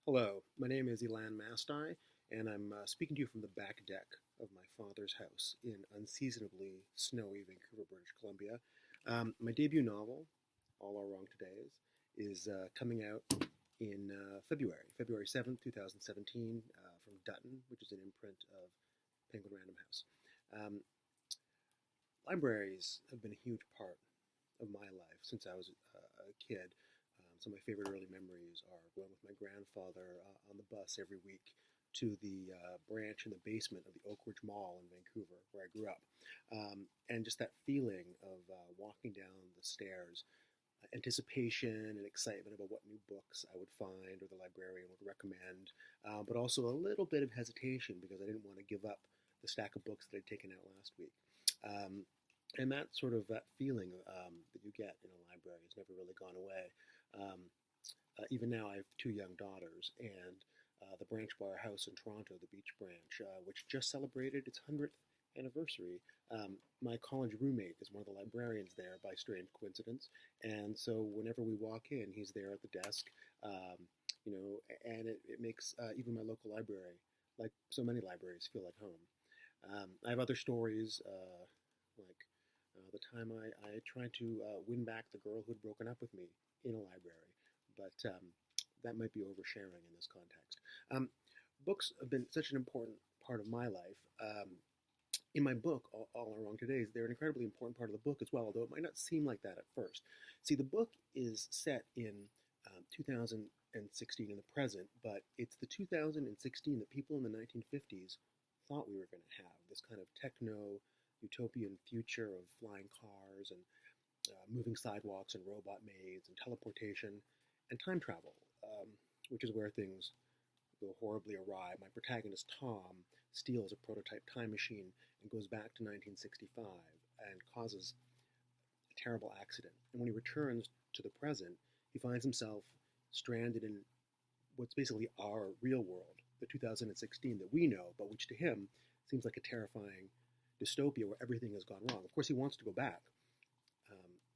Hello, my name is Elan Mastai, and I'm speaking to you from the back deck of my father's house in unseasonably snowy Vancouver, British Columbia. My debut novel, All Are Wrong Todays, is coming out in February 7th, 2017, from Dutton, which is an imprint of Penguin Random House. Um, Libraries have been a huge part of my life since I was a kid. Some of my favorite early memories are going with my grandfather on the bus every week to the branch in the basement of the Oak Ridge Mall in Vancouver, where I grew up. And just that feeling of walking down the stairs, anticipation and excitement about what new books I would find or the librarian would recommend, but also a little bit of hesitation because I didn't want to give up the stack of books that I'd taken out last week. And that feeling that you get in a library has never really gone away. Even now, I have two young daughters, and the branch bar house in Toronto, the Beach Branch, which just celebrated its 100th anniversary. My college roommate is one of the librarians there by strange coincidence, and so whenever we walk in, he's there at the desk, and it makes even my local library, like so many libraries, feel like home. I have other stories, like the time I tried to win back the girl who had broken up with me in a library, but that might be oversharing in this context. Books have been such an important part of my life. In my book, All Are Wrong Todays, they're an incredibly important part of the book as well, although it might not seem like that at first. See, the book is set in 2016 in the present, but it's the 2016 that people in the 1950s thought we were going to have, this kind of techno utopian future of flying cars and moving sidewalks and robot maids and teleportation and time travel, which is where things go horribly awry. My protagonist, Tom, steals a prototype time machine and goes back to 1965 and causes a terrible accident. And when he returns to the present, he finds himself stranded in what's basically our real world, the 2016 that we know, but which to him seems like a terrifying dystopia where everything has gone wrong. Of course, he wants to go back.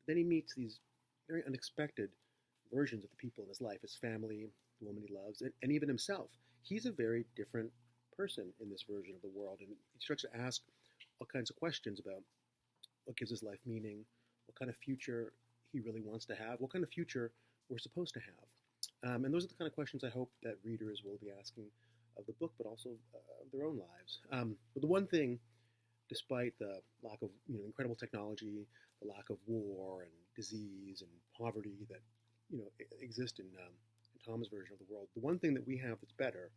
Then he meets these very unexpected versions of the people in his life, his family, the woman he loves, and even himself. He's a very different person in this version of the world, and he starts to ask all kinds of questions about what gives his life meaning, what kind of future he really wants to have, what kind of future we're supposed to have. And those are the kind of questions I hope that readers will be asking of the book, but also of their own lives. But the one thing, despite the lack of incredible technology, the lack of war and disease and poverty that exist in Tom's version of the world, the one thing that we have that's better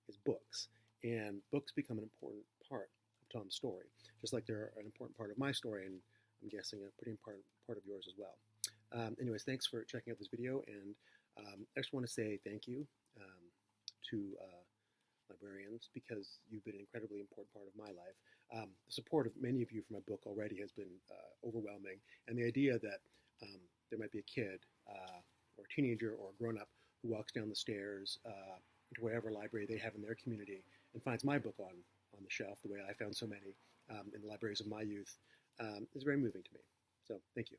is books, and books become an important part of Tom's story, just like they're an important part of my story, and I'm guessing a pretty important part of yours as well. Anyways, thanks for checking out this video, and I just want to say thank you to librarians, because you've been an incredibly important part of my life. The support of many of you for my book already has been overwhelming, and the idea that there might be a kid or a teenager or a grown-up who walks down the stairs into whatever library they have in their community and finds my book on the shelf the way I found so many in the libraries of my youth is very moving to me. So thank you.